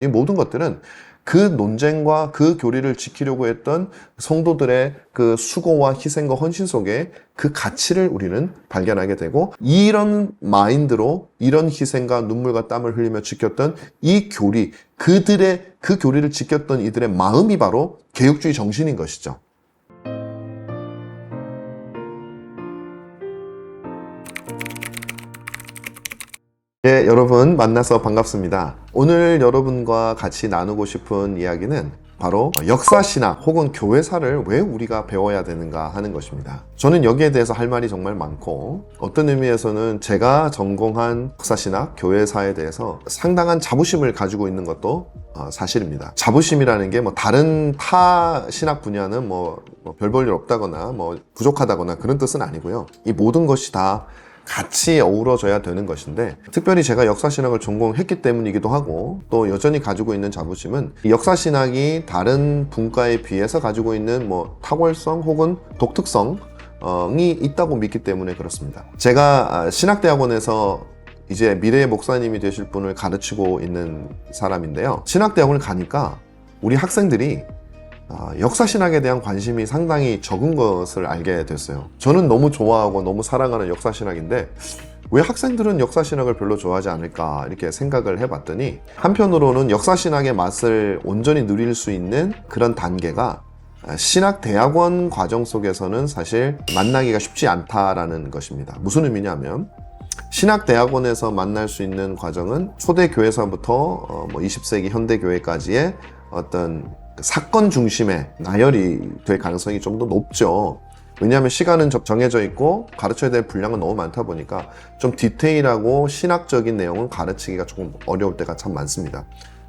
이 모든 것들은 그 논쟁과 그 교리를 지키려고 했던 성도들의 그 수고와 희생과 헌신 속에 그 가치를 우리는 발견하게 되고, 이런 마인드로 이런 희생과 눈물과 땀을 흘리며 지켰던 이 교리, 그들의 그 교리를 지켰던 이들의 마음이 바로 개혁주의 정신인 것이죠. 예, 여러분 만나서 반갑습니다. 오늘 여러분과 같이 나누고 싶은 이야기는 바로 역사신학 혹은 교회사를 왜 우리가 배워야 되는가 하는 것입니다. 저는 여기에 대해서 할 말이 정말 많고, 어떤 의미에서는 제가 전공한 역사신학, 교회사에 대해서 상당한 자부심을 가지고 있는 것도 사실입니다. 자부심이라는 게 다른 타 신학 분야는 별 볼 일 없다거나 부족하다거나 그런 뜻은 아니고요. 이 모든 것이 다 같이 어우러져야 되는 것인데, 특별히 제가 역사신학을 전공했기 때문이기도 하고, 또 여전히 가지고 있는 자부심은 역사신학이 다른 분과에 비해서 가지고 있는 탁월성 혹은 독특성이 있다고 믿기 때문에 그렇습니다. 제가 신학대학원에서 이제 미래의 목사님이 되실 분을 가르치고 있는 사람인데요. 신학대학원을 가니까 우리 학생들이 역사신학에 대한 관심이 상당히 적은 것을 알게 됐어요. 저는 너무 좋아하고 너무 사랑하는 역사신학인데 왜 학생들은 역사신학을 별로 좋아하지 않을까 이렇게 생각을 해봤더니, 한편으로는 역사신학의 맛을 온전히 누릴 수 있는 그런 단계가 신학대학원 과정 속에서는 사실 만나기가 쉽지 않다라는 것입니다. 무슨 의미냐면, 신학대학원에서 만날 수 있는 과정은 초대교회사부터 20세기 현대교회까지의 어떤 사건 중심의 나열이 될 가능성이 좀 더 높죠. 왜냐하면 시간은 정해져 있고 가르쳐야 될 분량은 너무 많다 보니까 좀 디테일하고 신학적인 내용은 가르치기가 조금 어려울 때가 참 많습니다.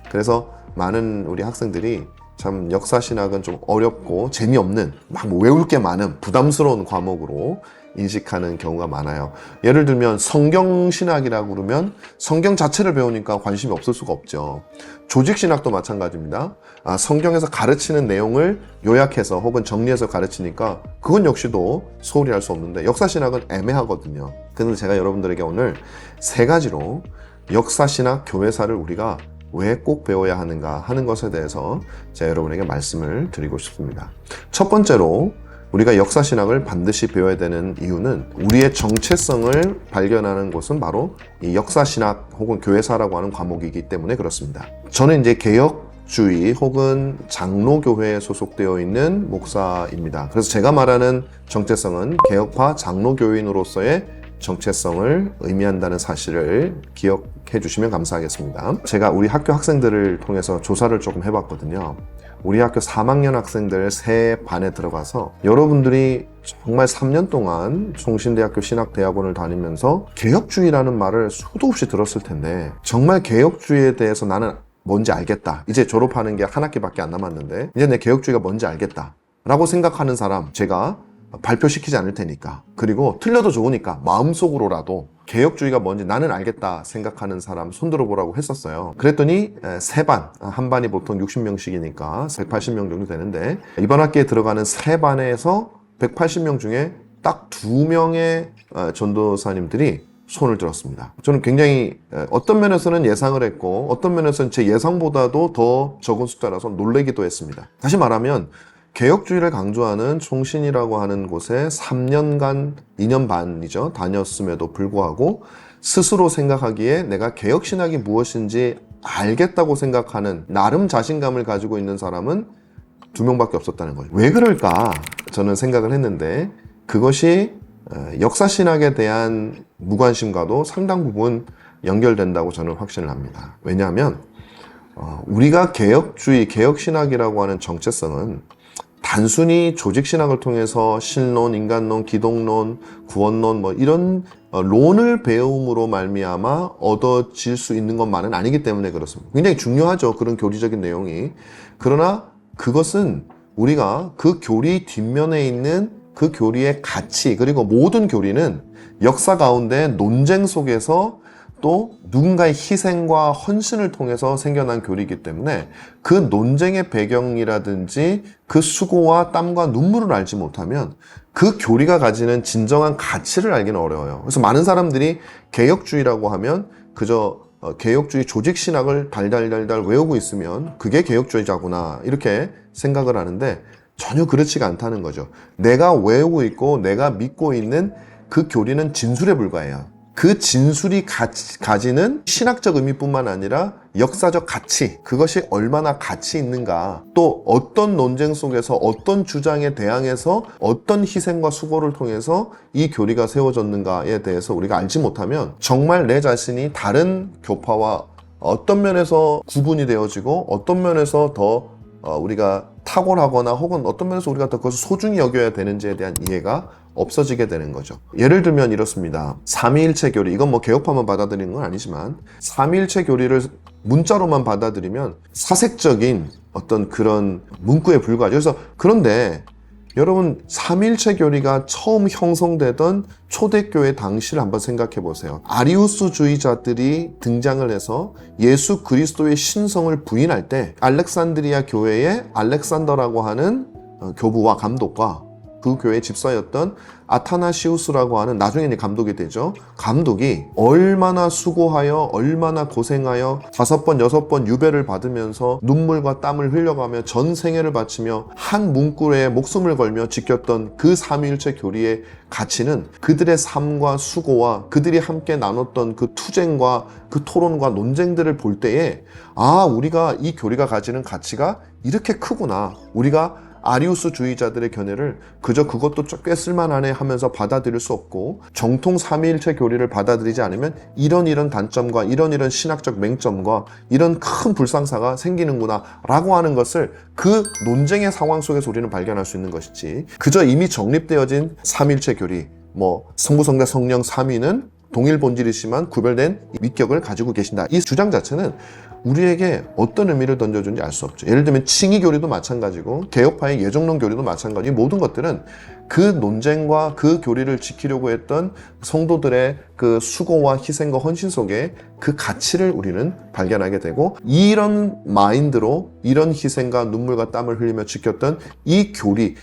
그래서 많은 우리 학생들이 참 역사신학은 좀 어렵고 재미없는, 외울 게 많은 부담스러운 과목으로 인식하는 경우가 많아요. 예를 들면 성경신학이라고 그러면 성경 자체를 배우니까 관심이 없을 수가 없죠. 조직신학도 마찬가지입니다. 성경에서 가르치는 내용을 요약해서 혹은 정리해서 가르치니까 그건 역시도 소홀히 할 수 없는데, 역사신학은 애매하거든요. 그래서 제가 여러분들에게 오늘 세 가지로 역사신학 교회사를 우리가 왜 꼭 배워야 하는가 하는 것에 대해서 제가 여러분에게 말씀을 드리고 싶습니다. 첫 번째로, 우리가 역사신학을 반드시 배워야 되는 이유는 우리의 정체성을 발견하는 곳은 바로 이 역사신학 혹은 교회사라고 하는 과목이기 때문에 그렇습니다. 저는 이제 개혁주의 혹은 장로교회에 소속되어 있는 목사입니다. 그래서 제가 말하는 정체성은 개혁파 장로교인으로서의 정체성을 의미한다는 사실을 기억해 주시면 감사하겠습니다. 제가 우리 학교 학생들을 통해서 조사를 조금 해봤거든요. 우리 학교 3학년 학생들 세 반에 들어가서 여러분들이 정말 3년 동안 송신대학교 신학대학원을 다니면서 개혁주의라는 말을 수도 없이 들었을 텐데, 정말 개혁주의에 대해서 나는 뭔지 알겠다, 이제 졸업하는 게 한 학기밖에 안 남았는데 이제 내 개혁주의가 뭔지 알겠다 라고 생각하는 사람 제가 발표시키지 않을 테니까, 그리고 틀려도 좋으니까 마음속으로라도 개혁주의가 뭔지 나는 알겠다 생각하는 사람 손들어 보라고 했었어요. 그랬더니 세 반, 한 반이 보통 60명씩이니까 180명 정도 되는데, 이번 학기에 들어가는 세 반에서 180명 중에 딱 2명의 전도사님들이 손을 들었습니다. 저는 굉장히 어떤 면에서는 예상을 했고 어떤 면에서는 제 예상보다도 더 적은 숫자라서 놀라기도 했습니다. 다시 말하면 개혁주의를 강조하는 총신이라고 하는 곳에 3년간, 2년 반이죠, 다녔음에도 불구하고 스스로 생각하기에 내가 개혁신학이 무엇인지 알겠다고 생각하는 나름 자신감을 가지고 있는 사람은 2명밖에 없었다는 거죠. 왜 그럴까 저는 생각을 했는데, 그것이 역사신학에 대한 무관심과도 상당 부분 연결된다고 저는 확신을 합니다. 왜냐하면 우리가 개혁주의, 개혁신학이라고 하는 정체성은 단순히 조직신학을 통해서 신론, 인간론, 기독론, 구원론 이런 론을 배움으로 말미암아 얻어질 수 있는 것만은 아니기 때문에 그렇습니다. 굉장히 중요하죠, 그런 교리적인 내용이. 그러나 그것은 우리가 그 교리 뒷면에 있는 그 교리의 가치, 그리고 모든 교리는 역사 가운데 논쟁 속에서 또 누군가의 희생과 헌신을 통해서 생겨난 교리이기 때문에 그 논쟁의 배경이라든지 그 수고와 땀과 눈물을 알지 못하면 그 교리가 가지는 진정한 가치를 알기는 어려워요. 그래서 많은 사람들이 개혁주의라고 하면 그저 개혁주의 조직신학을 달달달달 외우고 있으면 그게 개혁주의자구나 이렇게 생각을 하는데 전혀 그렇지가 않다는 거죠. 내가 외우고 있고 내가 믿고 있는 그 교리는 진술에 불과해요. 그 진술이 가지는 신학적 의미뿐만 아니라 역사적 가치, 그것이 얼마나 가치 있는가, 또 어떤 논쟁 속에서 어떤 주장에 대항해서 어떤 희생과 수고를 통해서 이 교리가 세워졌는가에 대해서 우리가 알지 못하면 정말 내 자신이 다른 교파와 어떤 면에서 구분이 되어지고 어떤 면에서 더 우리가 탁월하거나 혹은 어떤 면에서 우리가 더 그것을 소중히 여겨야 되는지에 대한 이해가 없어지게 되는 거죠. 예를 들면 이렇습니다. 삼위일체 교리, 이건 뭐 개혁파만 받아들이는 건 아니지만 삼위일체 교리를 문자로만 받아들이면 사색적인 어떤 그런 문구에 불과하죠. 그래서 그런데 여러분 삼위일체 교리가 처음 형성되던 초대교회 당시를 한번 생각해 보세요. 아리우스주의자들이 등장을 해서 예수 그리스도의 신성을 부인할 때 알렉산드리아 교회의 알렉산더라고 하는 교부와 감독과 그 교회의 집사였던 아타나시우스라고 하는, 나중에 이제 감독이 되죠. 감독이 얼마나 수고하여 얼마나 고생하여 5번 6번 유배를 받으면서 눈물과 땀을 흘려가며 전 생애를 바치며 한 문구에 목숨을 걸며 지켰던 그 삼위일체 교리의 가치는 그들의 삶과 수고와 그들이 함께 나눴던 그 투쟁과 그 토론과 논쟁들을 볼 때에 우리가 이 교리가 가지는 가치가 이렇게 크구나, 우리가 아리우스주의자들의 견해를 그저 그것도 꽤 쓸만하네 하면서 받아들일 수 없고 정통 삼위일체 교리를 받아들이지 않으면 이런 단점과 이런 신학적 맹점과 이런 큰 불상사가 생기는구나 라고 하는 것을 그 논쟁의 상황 속에서 우리는 발견할 수 있는 것이지, 그저 이미 정립되어진 삼위일체 교리, 성부 성자 성령 삼위는 동일 본질이지만 구별된 위격을 가지고 계신다, 이 주장 자체는 우리에게 어떤 의미를 던져주는지 알 수 없죠. 예를 들면 칭의 교리도 마찬가지고 개혁파의 예정론 교리도 마찬가지, 모든 것들은 그 논쟁과 그 교리를 지키려고 했던 성도들의 그 수고와 희생과 헌신 속에 그 가치를 우리는 발견하게 되고, 이런 마인드로 이런 희생과 눈물과 땀을 흘리며 지켰던 이 교리,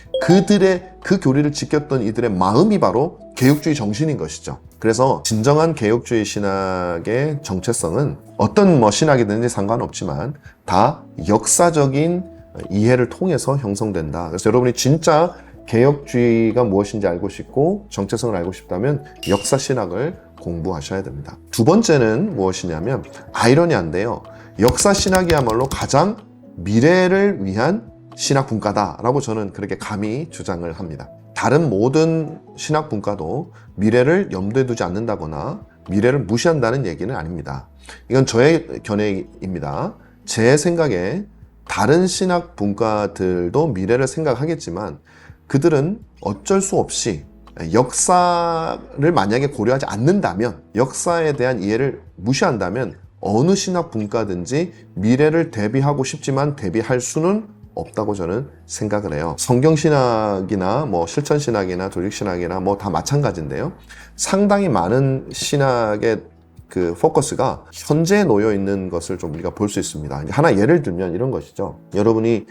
그 교리를 지켰던 이들의 마음이 바로 개혁주의 정신인 것이죠. 그래서 진정한 개혁주의 신학의 정체성은 어떤 신학이든지 상관없지만 다 역사적인 이해를 통해서 형성된다. 그래서 여러분이 진짜 개혁주의가 무엇인지 알고 싶고 정체성을 알고 싶다면 역사 신학을 공부하셔야 됩니다. 두 번째는 무엇이냐면 아이러니한데요, 역사 신학이야말로 가장 미래를 위한 신학 분과다라고 저는 그렇게 감히 주장을 합니다. 다른 모든 신학 분과도 미래를 염두에 두지 않는다거나 미래를 무시한다는 얘기는 아닙니다. 이건 저의 견해입니다. 제 생각에 다른 신학 분과들도 미래를 생각하겠지만 그들은 어쩔 수 없이 역사를 만약에 고려하지 않는다면, 역사에 대한 이해를 무시한다면 어느 신학 분과든지 미래를 대비하고 싶지만 대비할 수는 없다고 저는 생각을 해요. 성경신학이나 실천신학이나 조직신학이나 다 마찬가지인데요. 상당히 많은 신학의 그 포커스가 현재에 놓여 있는 것을 좀 우리가 볼 수 있습니다. 하나 예를 들면 이런 것이죠. 여러분이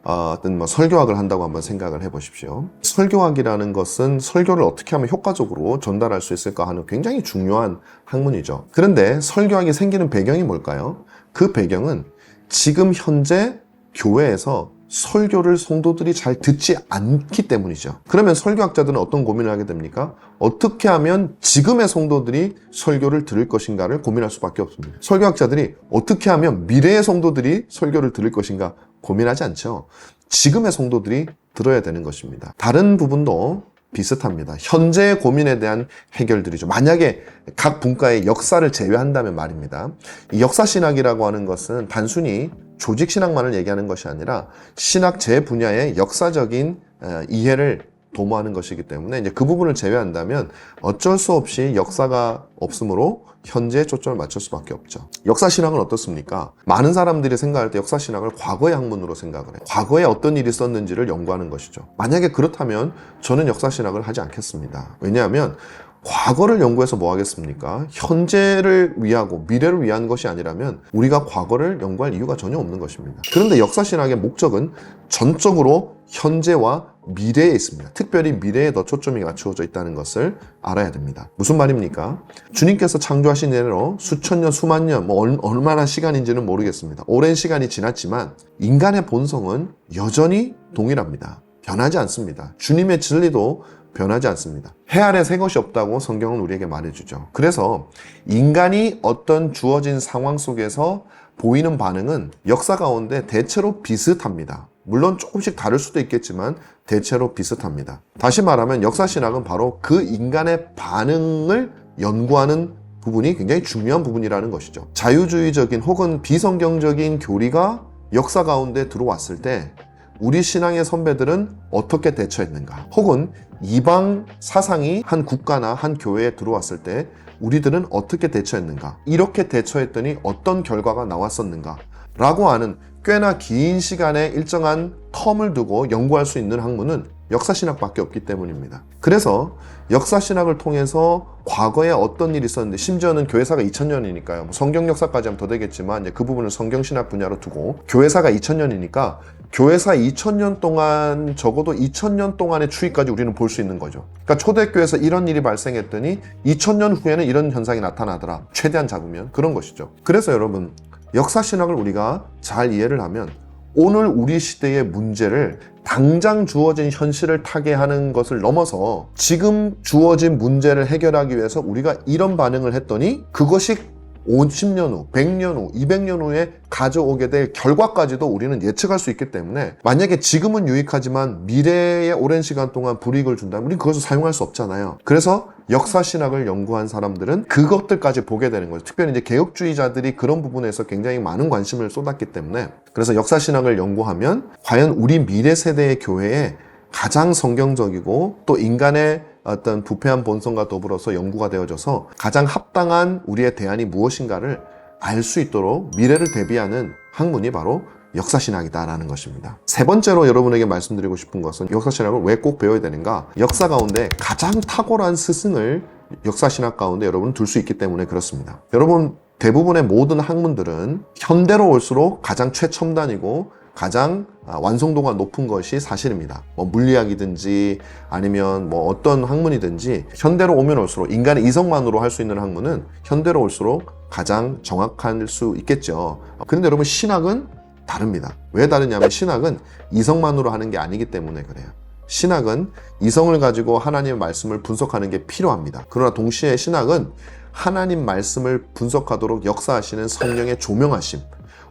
어떤 설교학을 한다고 한번 생각을 해보십시오. 설교학이라는 것은 설교를 어떻게 하면 효과적으로 전달할 수 있을까 하는 굉장히 중요한 학문이죠. 그런데 설교학이 생기는 배경이 뭘까요? 그 배경은 지금 현재 교회에서 설교를 성도들이 잘 듣지 않기 때문이죠. 그러면 설교학자들은 어떤 고민을 하게 됩니까? 어떻게 하면 지금의 성도들이 설교를 들을 것인가를 고민할 수밖에 없습니다. 설교학자들이 어떻게 하면 미래의 성도들이 설교를 들을 것인가 고민하지 않죠. 지금의 성도들이 들어야 되는 것입니다. 다른 부분도 비슷합니다. 현재의 고민에 대한 해결들이죠. 만약에 각 분과의 역사를 제외한다면 말입니다. 이 역사신학이라고 하는 것은 단순히 조직신학만을 얘기하는 것이 아니라 신학 제 분야의 역사적인 이해를 도모하는 것이기 때문에 이제 그 부분을 제외한다면 어쩔 수 없이 역사가 없으므로 현재에 초점을 맞출 수밖에 없죠. 역사신학은 어떻습니까? 많은 사람들이 생각할 때 역사신학을 과거의 학문으로 생각을 해요. 과거에 어떤 일이 있었는지를 연구하는 것이죠. 만약에 그렇다면 저는 역사신학을 하지 않겠습니다. 왜냐하면 과거를 연구해서 뭐 하겠습니까? 현재를 위하고 미래를 위한 것이 아니라면 우리가 과거를 연구할 이유가 전혀 없는 것입니다. 그런데 역사신학의 목적은 전적으로 현재와 미래에 있습니다. 특별히 미래에 더 초점이 맞추어져 있다는 것을 알아야 됩니다. 무슨 말입니까? 주님께서 창조하신 이래로 수천 년, 수만 년, 얼마나 시간인지는 모르겠습니다. 오랜 시간이 지났지만 인간의 본성은 여전히 동일합니다. 변하지 않습니다. 주님의 진리도 변하지 않습니다. 해 아래 새 것이 없다고 성경은 우리에게 말해주죠. 그래서 인간이 어떤 주어진 상황 속에서 보이는 반응은 역사 가운데 대체로 비슷합니다. 물론 조금씩 다를 수도 있겠지만 대체로 비슷합니다. 다시 말하면 역사신학은 바로 그 인간의 반응을 연구하는 부분이 굉장히 중요한 부분이라는 것이죠. 자유주의적인 혹은 비성경적인 교리가 역사 가운데 들어왔을 때 우리 신앙의 선배들은 어떻게 대처했는가? 혹은 이방 사상이 한 국가나 한 교회에 들어왔을 때 우리들은 어떻게 대처했는가? 이렇게 대처했더니 어떤 결과가 나왔었는가? 라고 하는 꽤나 긴 시간의 일정한 텀을 두고 연구할 수 있는 학문은 역사신학밖에 없기 때문입니다. 그래서 역사신학을 통해서 과거에 어떤 일이 있었는데, 심지어는 교회사가 2000년이니까요. 성경 역사까지 하면 더 되겠지만 이제 그 부분을 성경신학 분야로 두고 교회사가 2000년이니까 교회사 2000년 동안, 적어도 2000년 동안의 추이까지 우리는 볼 수 있는 거죠. 그러니까 초대교회에서 이런 일이 발생했더니 2000년 후에는 이런 현상이 나타나더라. 최대한 잡으면 그런 것이죠. 그래서 여러분, 역사신학을 우리가 잘 이해를 하면 오늘 우리 시대의 문제를 당장 주어진 현실을 타개하는 것을 넘어서 지금 주어진 문제를 해결하기 위해서 우리가 이런 반응을 했더니 그것이 50년 후, 100년 후, 200년 후에 가져오게 될 결과까지도 우리는 예측할 수 있기 때문에, 만약에 지금은 유익하지만 미래에 오랜 시간 동안 불이익을 준다면 우리는 그것을 사용할 수 없잖아요. 그래서 역사신학을 연구한 사람들은 그것들까지 보게 되는 거죠. 특별히 이제 개혁주의자들이 그런 부분에서 굉장히 많은 관심을 쏟았기 때문에, 그래서 역사신학을 연구하면 과연 우리 미래 세대의 교회에 가장 성경적이고 또 인간의 어떤 부패한 본성과 더불어서 연구가 되어져서 가장 합당한 우리의 대안이 무엇인가를 알 수 있도록 미래를 대비하는 학문이 바로 역사신학이다라는 것입니다. 세 번째로 여러분에게 말씀드리고 싶은 것은 역사신학을 왜 꼭 배워야 되는가? 역사 가운데 가장 탁월한 스승을 역사신학 가운데 여러분은 둘 수 있기 때문에 그렇습니다. 여러분, 대부분의 모든 학문들은 현대로 올수록 가장 최첨단이고 가장 완성도가 높은 것이 사실입니다. 물리학이든지 아니면 어떤 학문이든지 현대로 오면 올수록, 인간의 이성만으로 할 수 있는 학문은 현대로 올수록 가장 정확할 수 있겠죠. 그런데 여러분, 신학은 다릅니다. 왜 다르냐면 신학은 이성만으로 하는 게 아니기 때문에 그래요. 신학은 이성을 가지고 하나님의 말씀을 분석하는 게 필요합니다. 그러나 동시에 신학은 하나님 말씀을 분석하도록 역사하시는 성령의 조명하심,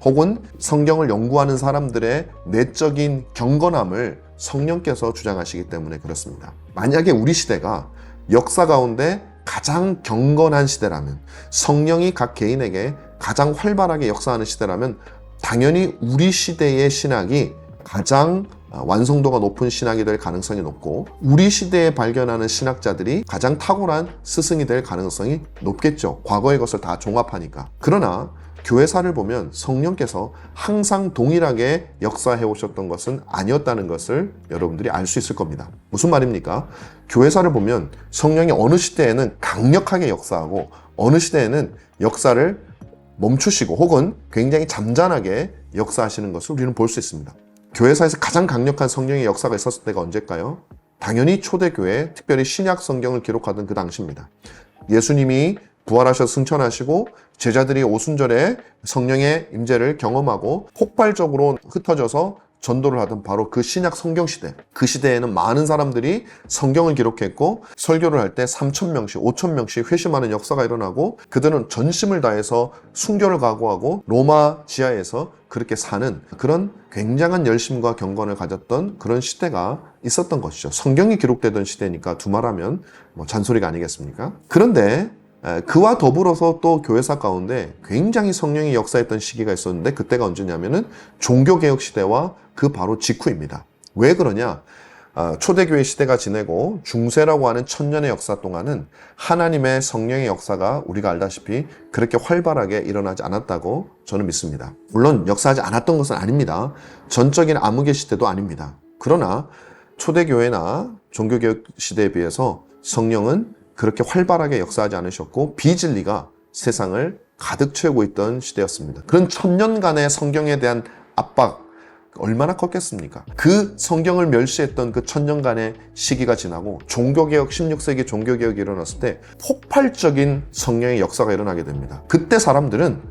혹은 성경을 연구하는 사람들의 내적인 경건함을 성령께서 주장하시기 때문에 그렇습니다. 만약에 우리 시대가 역사 가운데 가장 경건한 시대라면, 성령이 각 개인에게 가장 활발하게 역사하는 시대라면 당연히 우리 시대의 신학이 가장 완성도가 높은 신학이 될 가능성이 높고, 우리 시대에 발견하는 신학자들이 가장 탁월한 스승이 될 가능성이 높겠죠. 과거의 것을 다 종합하니까. 그러나 교회사를 보면 성령께서 항상 동일하게 역사해 오셨던 것은 아니었다는 것을 여러분들이 알 수 있을 겁니다. 무슨 말입니까? 교회사를 보면 성령이 어느 시대에는 강력하게 역사하고 어느 시대에는 역사를 멈추시고 혹은 굉장히 잠잠하게 역사하시는 것을 우리는 볼 수 있습니다. 교회사에서 가장 강력한 성령의 역사가 있었을 때가 언제일까요? 당연히 초대교회, 특별히 신약 성경을 기록하던 그 당시입니다. 예수님이 부활하셔서 승천하시고 제자들이 오순절에 성령의 임재를 경험하고 폭발적으로 흩어져서 전도를 하던 바로 그 신약 성경 시대, 그 시대에는 많은 사람들이 성경을 기록했고 설교를 할 때 3,000명씩, 5,000명씩 회심하는 역사가 일어나고, 그들은 전심을 다해서 순교를 각오하고 로마 지하에서 그렇게 사는 그런 굉장한 열심과 경건을 가졌던 그런 시대가 있었던 것이죠. 성경이 기록되던 시대니까 두말하면 잔소리가 아니겠습니까? 그런데 그와 더불어서 또 교회사 가운데 굉장히 성령이 역사했던 시기가 있었는데, 그때가 언제냐면은 종교개혁 시대와 그 바로 직후입니다. 왜 그러냐? 초대교회 시대가 지내고 중세라고 하는 1000년의 역사 동안은 하나님의 성령의 역사가 우리가 알다시피 그렇게 활발하게 일어나지 않았다고 저는 믿습니다. 물론 역사하지 않았던 것은 아닙니다. 전적인 암흑의 시대도 아닙니다. 그러나 초대교회나 종교개혁 시대에 비해서 성령은 그렇게 활발하게 역사하지 않으셨고 비진리가 세상을 가득 채우고 있던 시대였습니다. 그런 천년간의 성경에 대한 압박 얼마나 컸겠습니까? 그 성경을 멸시했던 그 천년간의 시기가 지나고 종교개혁, 16세기 종교개혁이 일어났을 때 폭발적인 성령의 역사가 일어나게 됩니다. 그때 사람들은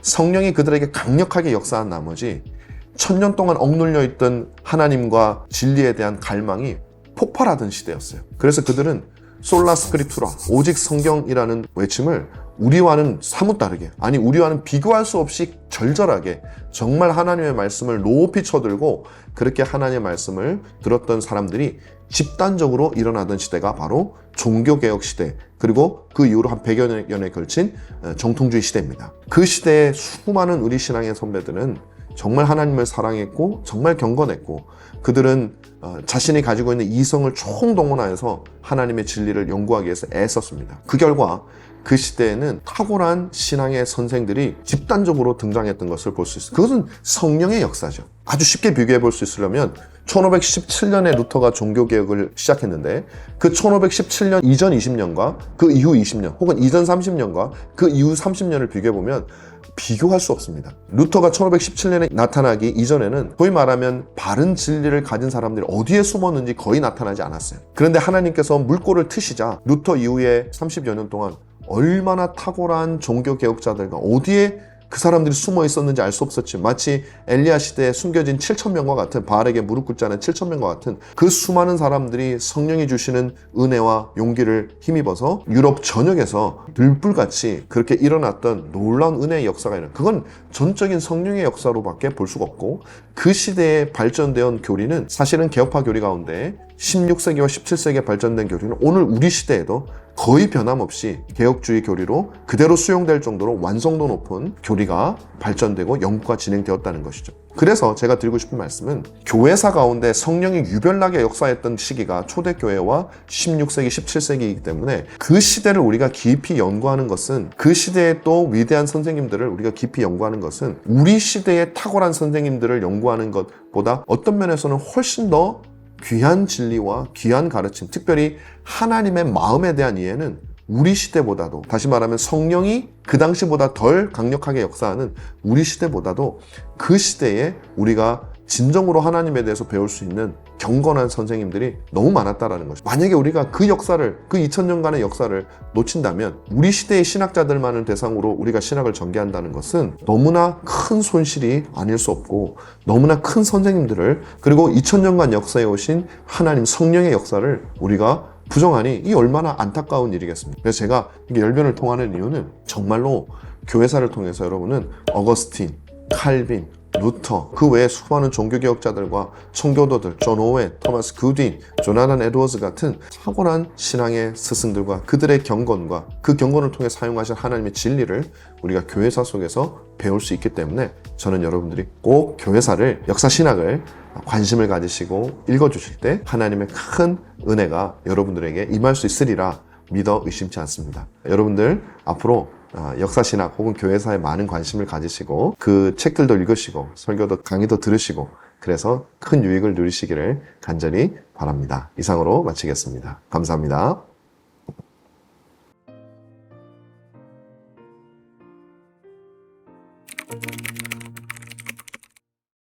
성령이 그들에게 강력하게 역사한 나머지 천년 동안 억눌려 있던 하나님과 진리에 대한 갈망이 폭발하던 시대였어요. 그래서 그들은 솔라 스크립투라, 오직 성경이라는 외침을 우리와는 사뭇 다르게, 아니 우리와는 비교할 수 없이 절절하게 정말 하나님의 말씀을 높이 쳐들고 그렇게 하나님의 말씀을 들었던 사람들이 집단적으로 일어나던 시대가 바로 종교개혁 시대, 그리고 그 이후로 한 100여 년에 걸친 정통주의 시대입니다. 그 시대에 수많은 우리 신앙의 선배들은 정말 하나님을 사랑했고 정말 경건했고 그들은 자신이 가지고 있는 이성을 총동원하여서 하나님의 진리를 연구하기 위해서 애썼습니다. 그 결과 그 시대에는 탁월한 신앙의 선생들이 집단적으로 등장했던 것을 볼 수 있어요. 그것은 성령의 역사죠. 아주 쉽게 비교해 볼 수 있으려면 1517년에 루터가 종교개혁을 시작했는데 그 1517년 이전 20년과 그 이후 20년 혹은 이전 30년과 그 이후 30년을 비교해 보면 비교할 수 없습니다. 루터가 1517년에 나타나기 이전에는 소위 말하면 바른 진리를 가진 사람들이 어디에 숨었는지 거의 나타나지 않았어요. 그런데 하나님께서 물꼬를 트시자 루터 이후에 30여 년 동안 얼마나 탁월한 종교개혁자들과 어디에 그 사람들이 숨어 있었는지 알 수 없었지. 마치 엘리야 시대에 숨겨진 7,000명과 같은, 바알에게 무릎 꿇지 않은 7,000명과 같은 그 수많은 사람들이 성령이 주시는 은혜와 용기를 힘입어서 유럽 전역에서 들불같이 그렇게 일어났던 놀라운 은혜의 역사가 있는, 그건 전적인 성령의 역사로밖에 볼 수가 없고, 그 시대에 발전되어 교리는 사실은 개혁파 교리 가운데 16세기와 17세기에 발전된 교리는 오늘 우리 시대에도 거의 변함없이 개혁주의 교리로 그대로 수용될 정도로 완성도 높은 교리가 발전되고 연구가 진행되었다는 것이죠. 그래서 제가 드리고 싶은 말씀은 교회사 가운데 성령이 유별나게 역사했던 시기가 초대교회와 16세기, 17세기이기 때문에 그 시대를 우리가 깊이 연구하는 것은, 그 시대의 또 위대한 선생님들을 우리가 깊이 연구하는 것은 우리 시대의 탁월한 선생님들을 연구하는 것보다 어떤 면에서는 훨씬 더 귀한 진리와 귀한 가르침, 특별히 하나님의 마음에 대한 이해는 우리 시대보다도, 다시 말하면 성령이 그 당시보다 덜 강력하게 역사하는 우리 시대보다도 그 시대에 우리가 진정으로 하나님에 대해서 배울 수 있는 경건한 선생님들이 너무 많았다라는 것이죠. 만약에 우리가 그 역사를, 그 2000년간의 역사를 놓친다면 우리 시대의 신학자들만을 대상으로 우리가 신학을 전개한다는 것은 너무나 큰 손실이 아닐 수 없고, 너무나 큰 선생님들을, 그리고 2000년간 역사에 오신 하나님 성령의 역사를 우리가 부정하니 이 얼마나 안타까운 일이겠습니까? 그래서 제가 이게 열변을 통하는 이유는 정말로 교회사를 통해서 여러분은 어거스틴, 칼빈, 루터, 그 외에 수많은 종교개혁자들과 청교도들, 존 오웬, 토마스 구딘, 조나단 에드워즈 같은 탁월한 신앙의 스승들과 그들의 경건과 그 경건을 통해 사용하신 하나님의 진리를 우리가 교회사 속에서 배울 수 있기 때문에 저는 여러분들이 꼭 교회사를, 역사신학을 관심을 가지시고 읽어주실 때 하나님의 큰 은혜가 여러분들에게 임할 수 있으리라 믿어 의심치 않습니다. 여러분들 앞으로 역사신학 혹은 교회사에 많은 관심을 가지시고 그 책들도 읽으시고 설교도 강의도 들으시고 그래서 큰 유익을 누리시기를 간절히 바랍니다. 이상으로 마치겠습니다. 감사합니다.